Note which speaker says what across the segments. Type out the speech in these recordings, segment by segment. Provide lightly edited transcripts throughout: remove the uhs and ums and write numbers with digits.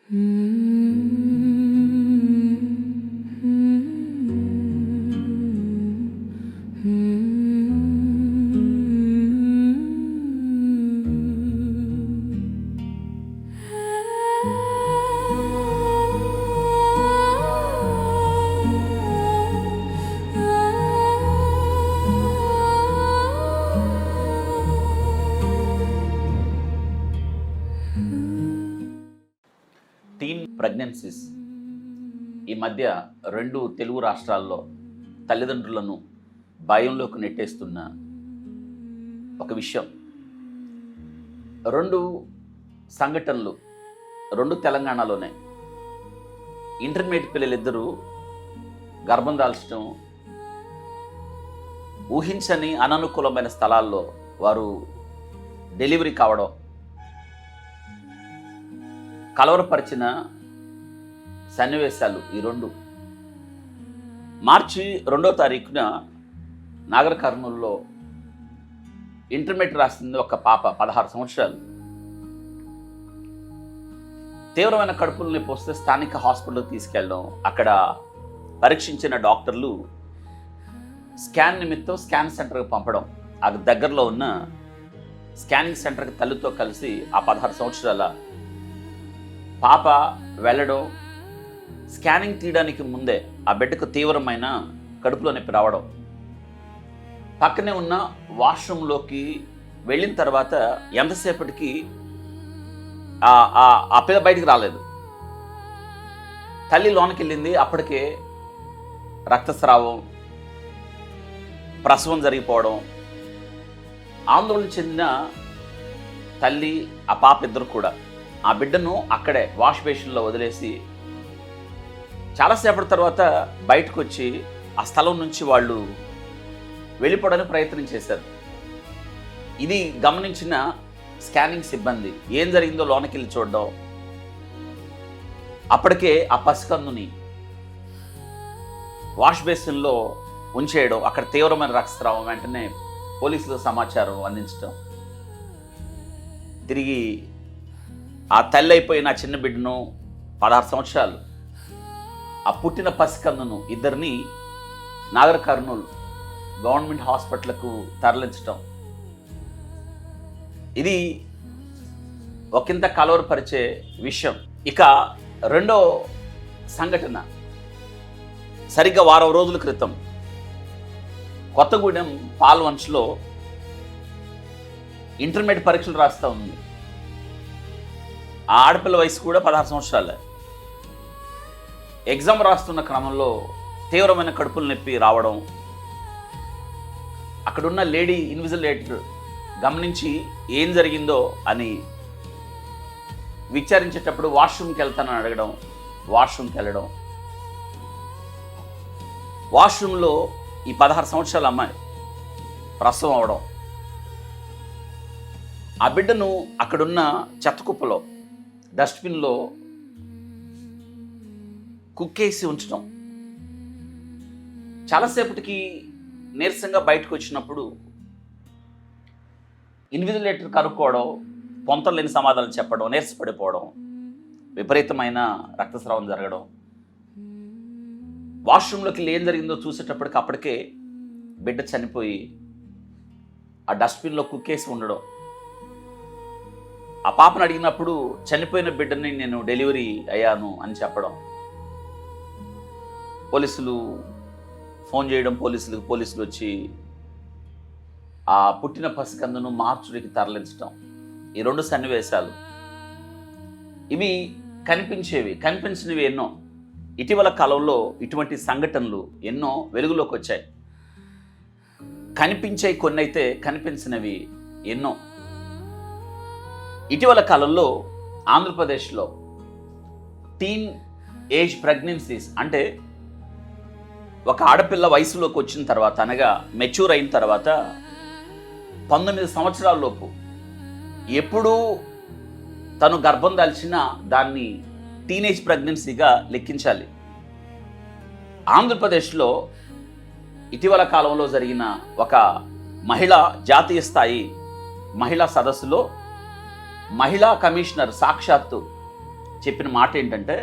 Speaker 1: టీన్ pregnancies ఈ మధ్య 2 తెలుగు రాష్ట్రాల్లో తల్లిదండ్రులను భయంలోకి నెట్టేస్తున్న ఒక విషయం. 2 సంఘటనలు 2 తెలంగాణలోనే. ఇంటర్మీడియట్ పిల్లలిద్దరూ గర్భం దాల్చడం, ఊహించని అననుకూలమైన స్థలాల్లో వారు డెలివరీ కావడం కలవరపరిచిన సన్నివేశాలు ఈ 2. మార్చి 2వ తారీఖున నాగర్ కర్నూలులో ఇంటర్మీడియట్ రాస్తుంది ఒక పాప, 16 సంవత్సరాలు. తీవ్రమైన కడుపులు నొప్పి వస్తే స్థానిక హాస్పిటల్కి తీసుకెళ్ళడం, అక్కడ పరీక్షించిన డాక్టర్లు స్కాన్ నిమిత్తం స్కాన్ సెంటర్కి పంపడం. ఆ దగ్గరలో ఉన్న స్కానింగ్ సెంటర్కి తల్లితో కలిసి ఆ 16 సంవత్సరాల పాప వెళ్ళడం, స్కానింగ్ తీయడానికి ముందే ఆ బిడ్డకు తీవ్రమైన కడుపులో నొప్పి రావడం, పక్కనే ఉన్న వాష్రూమ్లోకి వెళ్ళిన తర్వాత ఎంతసేపటికి ఆ పిల్ల బయటికి రాలేదు. తల్లి లోనికి వెళ్ళింది, అప్పటికే రక్తస్రావం, ప్రసవం జరిగిపోవడం. ఆందోళన చెందిన తల్లి, ఆ పాప ఇద్దరు కూడా ఆ బిడ్డను అక్కడే వాష్ బేసిన్లో వదిలేసి చాలాసేపటి తర్వాత బయటకు వచ్చి ఆ స్థలం నుంచి వాళ్ళు వెళ్ళిపోవడానికి ప్రయత్నం చేశారు. ఇది గమనించిన స్కానింగ్ సిబ్బంది ఏం జరిగిందో లోనికి వెళ్ళి చూడడం, అప్పటికే ఆ పసికందుని వాష్ బేసిన్లో ఉంచేయడం, అక్కడ తీవ్రమైన రక్తస్రావం. వెంటనే పోలీసులకు సమాచారం అందించడం, తిరిగి ఆ తల్లి అయిపోయిన చిన్న బిడ్డను 16 సంవత్సరాలు ఆ పుట్టిన పసికందును ఇద్దరిని నాగర్ కర్నూలు గవర్నమెంట్ హాస్పిటల్కు తరలించడం. ఇది ఒకంత కలవరపరిచే విషయం. ఇక 2వ సంఘటన సరిగ్గా వారం రోజుల క్రితం కొత్తగూడెం పాల్వంచ్లో ఇంటర్మీడియట్ పరీక్షలు రాస్తూ ఉంది. ఆ ఆడపిల్ల వయసు కూడా 16 సంవత్సరాలే. ఎగ్జామ్ రాస్తున్న క్రమంలో తీవ్రమైన కడుపుల నొప్పి రావడం, అక్కడున్న లేడీ ఇన్విజిలేటర్ గమనించి ఏం జరిగిందో అని విచారించేటప్పుడు వాష్రూమ్కి వెళ్తానని అడగడం, వాష్రూమ్కి వెళ్ళడం, వాష్రూమ్లో ఈ 16 సంవత్సరాల అమ్మాయి ప్రసవం అవడం, ఆ బిడ్డను అక్కడున్న చెత్తకుప్పలో డస్ట్బిన్లో కుక్కేసి ఉంచడం. చాలాసేపటికి నీరసంగా బయటకు వచ్చినప్పుడు ఇన్విజిలేటర్ కనుక్కోవడం, పొంతలు లేని సమాధానాలు చెప్పడం, నీరసపడిపోవడం, విపరీతమైన రక్తస్రావం జరగడం. వాష్రూమ్లోకి ఏం జరిగిందో చూసేటప్పటికి అప్పటికే బిడ్డ చనిపోయి ఆ డస్ట్బిన్లో కుక్కేసి ఉండడం. ఆ పాపను అడిగినప్పుడు చనిపోయిన బిడ్డని నేను డెలివరీ అయ్యాను అని చెప్పడం. పోలీసులు ఫోన్ చేయడం, పోలీసులు వచ్చి ఆ పుట్టిన పసికందును మార్చుడికి తరలించడం. ఈ 2 సన్నివేశాలు ఇవి కనిపించినవి ఎన్నో. ఇటీవల కాలంలో ఇటువంటి సంఘటనలు ఎన్నో వెలుగులోకి వచ్చాయి. కనిపించాయి కొన్ని, అయితే కనిపించినవి ఎన్నో. ఇటీవల కాలంలో ఆంధ్రప్రదేశ్లో టీన్ ఏజ్ ప్రెగ్నెన్సీస్ అంటే ఒక ఆడపిల్ల వయసులోకి వచ్చిన తర్వాత, అనగా మెచ్యూర్ అయిన తర్వాత 19 సంవత్సరాల లోపు ఎప్పుడూ తను గర్భం దాల్చినా దాన్ని టీనేజ్ ప్రెగ్నెన్సీగా లెక్కించాలి. ఆంధ్రప్రదేశ్లో ఇటీవల కాలంలో జరిగిన ఒక మహిళా జాతీయ స్థాయి మహిళా సదస్సులో మహిళా కమిషనర్ సాక్షాత్తు చెప్పిన మాట ఏంటంటే,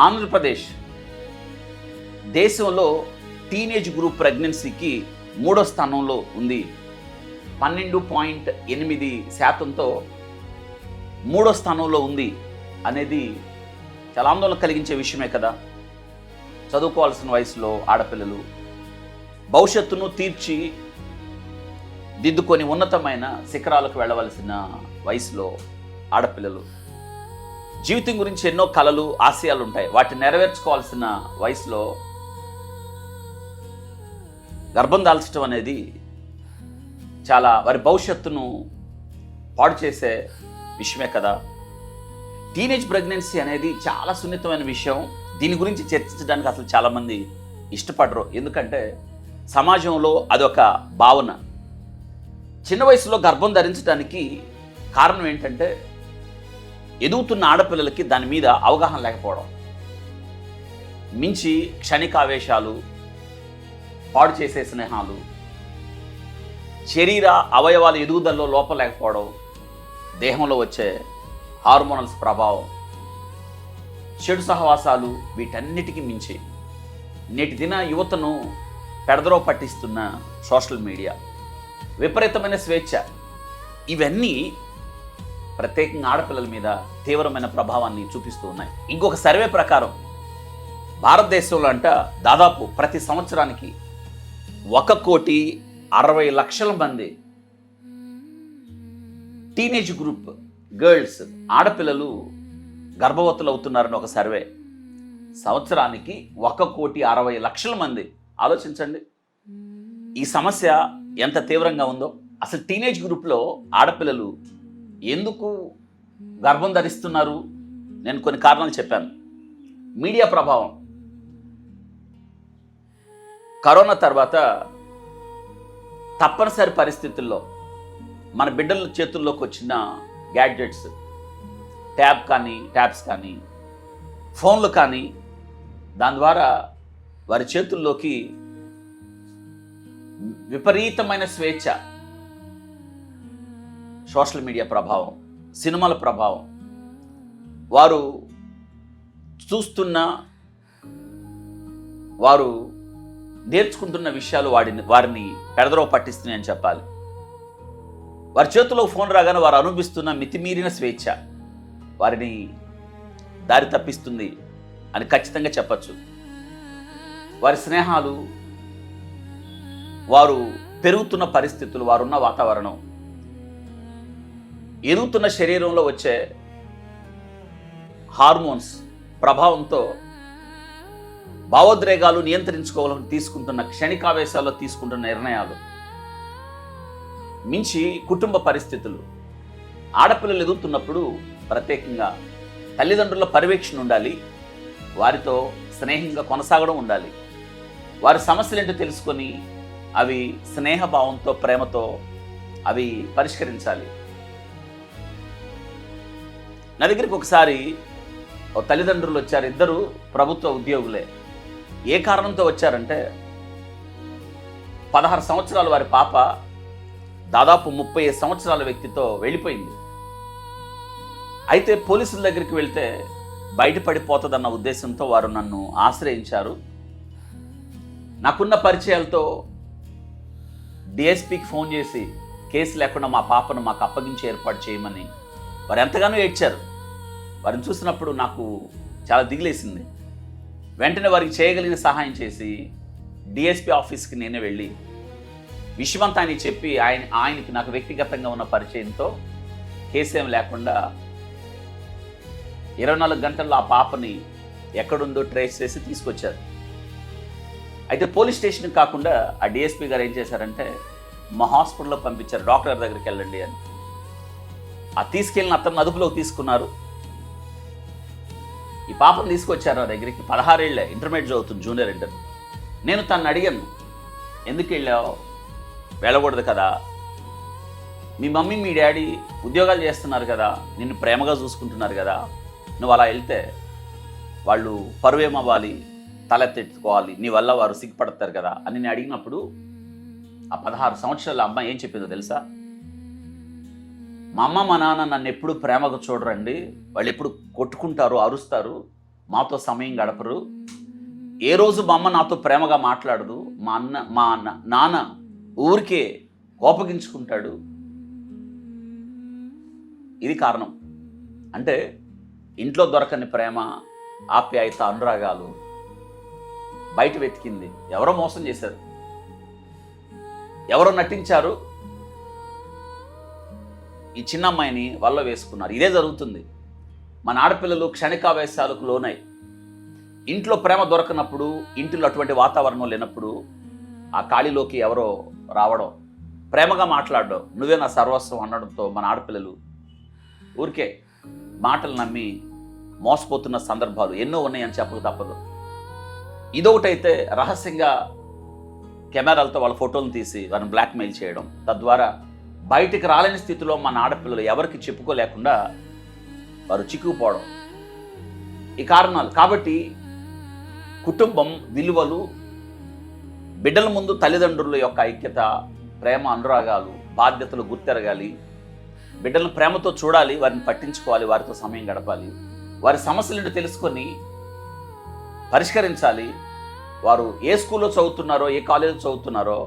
Speaker 1: ఆంధ్రప్రదేశ్ దేశంలో టీనేజ్ గ్రూప్ ప్రెగ్నెన్సీకి 3వ స్థానంలో ఉంది. 12.8% 3వ స్థానంలో ఉంది అనేది చాలా ఆందోళన కలిగించే విషయమే కదా. చదువుకోవాల్సిన వయసులో ఆడపిల్లలు భవిష్యత్తును తీర్చి దిద్దుకొని ఉన్నతమైన శిఖరాలకు వెళ్ళవలసిన వయసులో ఆడపిల్లలు జీవితం గురించి ఎన్నో కలలు ఆశయాలు ఉంటాయి. వాటిని నెరవేర్చుకోవాల్సిన వయసులో గర్భం దాల్చడం అనేది చాలా వారి భవిష్యత్తును పాడు చేసే విషయమే కదా. టీనేజ్ ప్రెగ్నెన్సీ అనేది చాలా సున్నితమైన విషయం. దీని గురించి చర్చించడానికి అసలు చాలామంది ఇష్టపడరు. ఎందుకంటే సమాజంలో అదొక భావన. చిన్న వయసులో గర్భం ధరించడానికి కారణం ఏంటంటే ఎదుగుతున్న ఆడపిల్లలకి దాని మీద అవగాహన లేకపోవడం, మించి క్షణికావేశాలు, పాడు చేసే స్నేహాలు, శరీర అవయవాల ఎదుగుదలలో లోపం లేకపోవడం, దేహంలో వచ్చే హార్మోనల్స్ ప్రభావం, చెడు సహవాసాలు, వీటన్నిటికీ మించి నేటి దిన యువతను పెడదరో పట్టిస్తున్న సోషల్ మీడియా, విపరీతమైన స్వేచ్ఛ, ఇవన్నీ ప్రత్యేకంగా ఆడపిల్లల మీద తీవ్రమైన ప్రభావాన్ని చూపిస్తూ ఉన్నాయి. ఇంకొక సర్వే ప్రకారం భారతదేశంలో దాదాపు ప్రతి సంవత్సరానికి 1,60,00,000 మంది టీనేజ్ గ్రూప్ గర్ల్స్ ఆడపిల్లలు గర్భవతులు అవుతున్నారని ఒక సర్వే. సంవత్సరానికి 1,60,00,000 మంది. ఆలోచించండి ఈ సమస్య ఎంత తీవ్రంగా ఉందో. అసలు టీనేజ్ గ్రూప్లో ఆడపిల్లలు ఎందుకు గర్భం ధరిస్తున్నారు? నేను కొన్ని కారణాలు చెప్పాను. మీడియా ప్రభావం. కరోనా తర్వాత తప్పనిసరి పరిస్థితుల్లో మన బిడ్డల చేతుల్లోకి వచ్చిన గ్యాడ్జెట్స్, ట్యాబ్స్ కానీ ఫోన్లు కానీ, దాని ద్వారా వారి చేతుల్లోకి విపరీతమైన స్వేచ్ఛ, సోషల్ మీడియా ప్రభావం, సినిమాల ప్రభావం, వారు చూస్తున్న, వారు నేర్చుకుంటున్న విషయాలు వారిని పెడదరో పట్టిస్తున్నాయని చెప్పాలి. వారి చేతిలో ఫోన్ రాగానే వారు అనుభవిస్తున్న మితిమీరిన స్వేచ్ఛ వారిని దారి తప్పిస్తుంది అని ఖచ్చితంగా చెప్పచ్చు. వారి స్నేహాలు, వారు పెరుగుతున్న పరిస్థితులు, వారున్న వాతావరణం, ఎదుగుతున్న శరీరంలో వచ్చే హార్మోన్స్ ప్రభావంతో భావోద్రేగాలు నియంత్రించుకోవాలని తీసుకుంటున్న క్షణికావేశాల్లో తీసుకుంటున్న నిర్ణయాలు, మించి కుటుంబ పరిస్థితులు. ఆడపిల్లలు ఎదుగుతున్నప్పుడు ప్రత్యేకంగా తల్లిదండ్రుల పర్యవేక్షణ ఉండాలి, వారితో స్నేహంగా కొనసాగడం ఉండాలి, వారి సమస్యలు ఏంటో తెలుసుకొని అవి స్నేహభావంతో, ప్రేమతో అవి పరిష్కరించాలి. నా దగ్గరికి ఒకసారి తల్లిదండ్రులు వచ్చారు. ఇద్దరు ప్రభుత్వ ఉద్యోగులే. ఏ కారణంతో వచ్చారంటే 16 సంవత్సరాలు వారి పాప దాదాపు 35 సంవత్సరాల వ్యక్తితో వెళ్ళిపోయింది. అయితే పోలీసుల దగ్గరికి వెళ్తే బయటపడిపోతుందన్న ఉద్దేశంతో వారు నన్ను ఆశ్రయించారు. నాకున్న పరిచయాలతో డిఎస్పీకి ఫోన్ చేసి కేసు లేకుండా మా పాపను మాకు అప్పగించి ఏర్పాటు చేయమని వారు ఎంతగానో ఏడ్చారు. వారిని చూసినప్పుడు నాకు చాలా దిగులేసింది. వెంటనే వారికి చేయగలిగిన సహాయం చేసి డిఎస్పీ ఆఫీస్కి నేనే వెళ్ళి విషయమంతా ఆయన చెప్పి ఆయనకి నాకు వ్యక్తిగతంగా ఉన్న పరిచయంతో కేసేం లేకుండా 24 గంటల్లో ఆ పాపని ఎక్కడుందో ట్రేస్ చేసి తీసుకొచ్చారు. అయితే పోలీస్ స్టేషన్కి కాకుండా ఆ డిఎస్పీ గారు ఏం చేశారంటే మా హాస్పిటల్లో పంపించారు, డాక్టర్ దగ్గరికి వెళ్ళండి అని. ఆ తీసుకెళ్ళిన అతను అదుపులోకి తీసుకున్నారు. ఈ పాపను తీసుకొచ్చారు నా దగ్గరికి. 16 ఏళ్ళే, ఇంటర్మీడియట్ చదువుతుంది, జూనియర్ ఇంటర్. నేను తను అడిగాను, ఎందుకు వెళ్ళావు? వెళ్ళకూడదు కదా, మీ మమ్మీ మీ డాడీ ఉద్యోగాలు చేస్తున్నారు కదా, నిన్ను ప్రేమగా చూసుకుంటున్నారు కదా, నువ్వు అలా వెళ్తే వాళ్ళు పరువేమవ్వాలి, తలెత్తెత్తుకోవాలి, నీ వల్ల వారు సిగ్గుపడతారు కదా అని నేను అడిగినప్పుడు ఆ 16 సంవత్సరాల అమ్మాయి ఏం చెప్పిందో తెలుసా? మా అమ్మ మా నాన్న నన్ను ఎప్పుడు ప్రేమగా చూడరండి, వాళ్ళు ఎప్పుడు కొట్టుకుంటారు, అరుస్తారు, మాతో సమయం గడపరు. ఏ రోజు మా అమ్మ నాతో ప్రేమగా మాట్లాడదు, మా నాన్న ఊరికే కోపగించుకుంటాడు. ఇది కారణం. అంటే ఇంట్లో దొరకని ప్రేమ, ఆప్యాయత, అనురాగాలు బయట వెతికింది. ఎవరో మోసం చేశారు, ఎవరో నటించారు, ఈ చిన్న అమ్మాయిని వల్ల వేసుకున్నారు. ఇదే జరుగుతుంది. మన ఆడపిల్లలు క్షణికావేశాలకు లోనై ఇంట్లో ప్రేమ దొరకనప్పుడు, ఇంటిలో అటువంటి వాతావరణం లేనప్పుడు ఆ ఖాళీలోకి ఎవరో రావడం, ప్రేమగా మాట్లాడడం, నువ్వే నా సర్వస్వం అనడంతో మన ఆడపిల్లలు ఊరికే మాటలు నమ్మి మోసపోతున్న సందర్భాలు ఎన్నో ఉన్నాయని చెప్పక తప్పదు. ఇదొకటైతే రహస్యంగా కెమెరాలతో వాళ్ళ ఫోటోలను తీసి వారిని బ్లాక్మెయిల్ చేయడం, తద్వారా బయటికి రాలేని స్థితిలో మన ఆడపిల్లలు ఎవరికి చెప్పుకోలేకుండా వారు చిక్కుకుపోవడం, ఈ కారణాలు. కాబట్టి కుటుంబం విలువలు, బిడ్డల ముందు తల్లిదండ్రుల యొక్క ఐక్యత, ప్రేమ, అనురాగాలు, బాధ్యతలు గుర్తెరగాలి. బిడ్డలను ప్రేమతో చూడాలి, వారిని పట్టించుకోవాలి, వారితో సమయం గడపాలి, వారి సమస్యలను తెలుసుకొని పరిష్కరించాలి. వారు ఏ స్కూల్లో చదువుతున్నారో, ఏ కాలేజీలో చదువుతున్నారో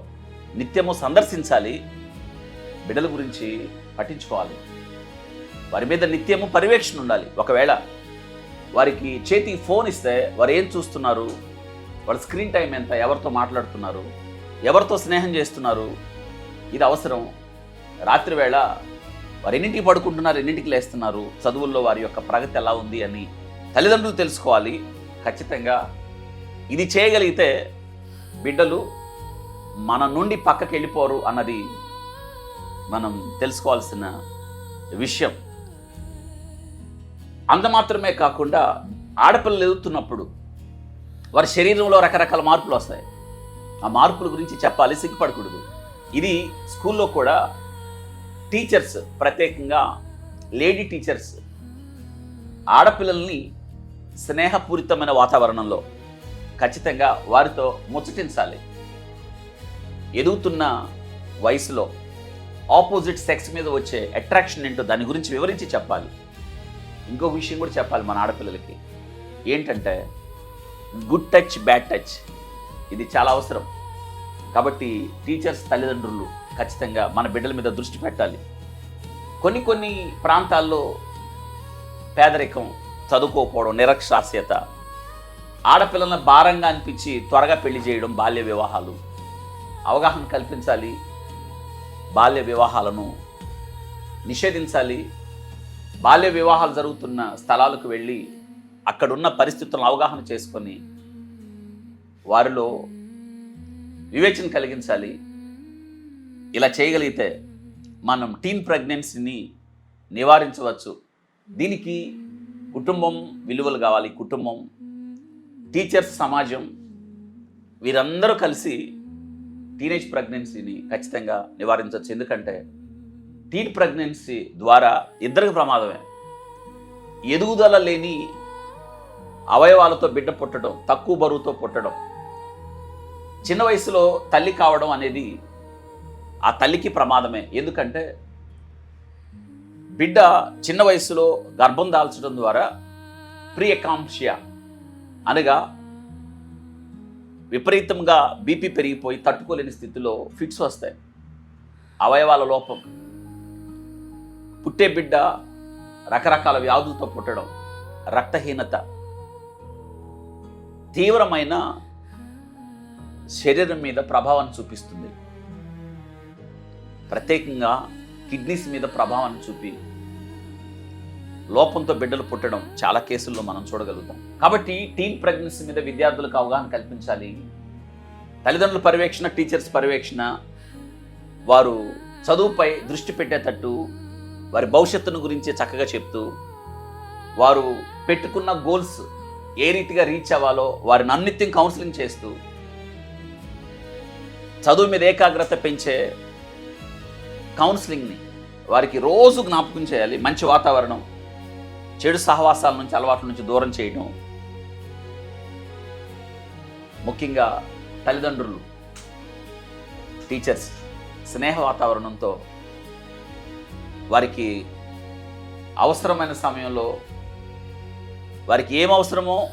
Speaker 1: నిత్యము సందర్శించాలి. బిడ్డల గురించి పట్టించుకోవాలి, వారి మీద నిత్యము పర్యవేక్షణ ఉండాలి. ఒకవేళ వారికి చేతికి ఫోన్ ఇస్తే వారు ఏం చూస్తున్నారు, వాళ్ళ స్క్రీన్ టైం ఎంత, ఎవరితో మాట్లాడుతున్నారు, ఎవరితో స్నేహం చేస్తున్నారు, ఇది అవసరం. రాత్రి వేళ వారు ఎన్నింటికి పడుకుంటున్నారు, ఎన్నింటికి లేస్తున్నారు, చదువుల్లో వారి యొక్క ప్రగతి ఎలా ఉంది అని తల్లిదండ్రులు తెలుసుకోవాలి. ఖచ్చితంగా ఇది చేయగలిగితే బిడ్డలు మన నుండి పక్కకి వెళ్ళిపోరు అన్నది మనం తెలుసుకోవాల్సిన విషయం. అంత మాత్రమే కాకుండా ఆడపిల్లలు ఎదుగుతున్నప్పుడు వారి శరీరంలో రకరకాల మార్పులు వస్తాయి. ఆ మార్పుల గురించి చెప్పాలి, సిగ్గుపడకూడదు. ఇది స్కూల్లో కూడా టీచర్స్, ప్రత్యేకంగా లేడీ టీచర్స్ ఆడపిల్లల్ని స్నేహపూరితమైన వాతావరణంలో ఖచ్చితంగా వారితో ముచ్చటించాలి. ఎదుగుతున్న వయసులో ఆపోజిట్ సెక్స్ మీద వచ్చే అట్రాక్షన్ ఏంటో దాని గురించి వివరించి చెప్పాలి. ఇంకో విషయం కూడా చెప్పాలి మన ఆడపిల్లలకి, ఏంటంటే గుడ్ టచ్, బ్యాడ్ టచ్, ఇది చాలా అవసరం. కాబట్టి టీచర్స్, తల్లిదండ్రులు ఖచ్చితంగా మన బిడ్డల మీద దృష్టి పెట్టాలి. కొన్ని ప్రాంతాల్లో పేదరికం, చదువుకోకపోవడం, నిరక్షరాస్యత, ఆడపిల్లలను భారంగా అనిపించి త్వరగా పెళ్లి చేయడం, బాల్య వివాహాలు, అవగాహన కల్పించాలి. బాల్య వివాహాలను నిషేధించాలి. బాల్య వివాహాలు జరుగుతున్న స్థలాలకు వెళ్ళి అక్కడున్న పరిస్థితులను అవగాహన చేసుకొని వారిలో వివేచన కలిగించాలి. ఇలా చేయగలిగితే మనం టీన్ ప్రెగ్నెన్సీని నివారించవచ్చు. దీనికి కుటుంబం విలువలు కావాలి. కుటుంబం, టీచర్స్, సమాజం వీరందరూ కలిసి టీనేజ్ ప్రెగ్నెన్సీని ఖచ్చితంగా నివారించవచ్చు. ఎందుకంటే టీన్ ప్రెగ్నెన్సీ ద్వారా ఇద్దరికి ప్రమాదమే. ఎదుగుదల లేని అవయవాలతో బిడ్డ పుట్టడం, తక్కువ బరువుతో పుట్టడం, చిన్న వయసులో తల్లి కావడం అనేది ఆ తల్లికి ప్రమాదమే. ఎందుకంటే బిడ్డ చిన్న వయసులో గర్భం దాల్చడం ద్వారా ప్రీఎకాంప్షియా అనగా విపరీతంగా బీపీ పెరిగిపోయి తట్టుకోలేని స్థితిలో ఫిట్స్ వస్తాయి, అవయవాల లోపం, పుట్టే బిడ్డ రకరకాల వ్యాధులతో పుట్టడం, రక్తహీనత, తీవ్రమైన శరీరం మీద ప్రభావాన్ని చూపిస్తుంది. ప్రత్యేకంగా కిడ్నీస్ మీద ప్రభావాన్ని చూపి లోపంతో బిడ్డలు పుట్టడం చాలా కేసుల్లో మనం చూడగలుగుతాం. కాబట్టి టీన్ ప్రెగ్నెన్సీ మీద విద్యార్థులకు అవగాహన కల్పించాలి. తల్లిదండ్రుల పర్యవేక్షణ, టీచర్స్ పర్యవేక్షణ, వారు చదువుపై దృష్టి పెట్టేటట్టు వారి భవిష్యత్తును గురించి చక్కగా చెప్తూ, వారు పెట్టుకున్న గోల్స్ ఏ రీతిగా రీచ్ అవ్వాలో వారిని అన్నిత్యం కౌన్సిలింగ్ చేస్తూ, చదువు మీద ఏకాగ్రత పెంచే కౌన్సిలింగ్ని వారికి రోజు జ్ఞాపకం చేయాలి. మంచి వాతావరణం, చెడు సహవాసాల నుంచి, అలవాట్ల నుంచి దూరం చేయడం, ముఖ్యంగా తల్లిదండ్రులు, టీచర్స్ స్నేహ వాతావరణంతో వారికి అవసరమైన సమయంలో వారికి ఏం అవసరమో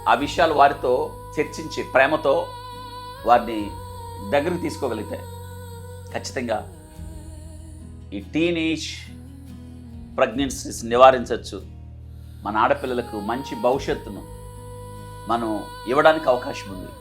Speaker 1: ఆ విషయాలు వారితో చర్చించి ప్రేమతో వారిని దగ్గరికి తీసుకోగలిగితే ఖచ్చితంగా ఈ టీనేజ్ ప్రెగ్నెన్సీస్ నివారించవచ్చు. మన ఆడపిల్లలకు మంచి భవిష్యత్తును మనం ఇవ్వడానికి అవకాశం ఉంది.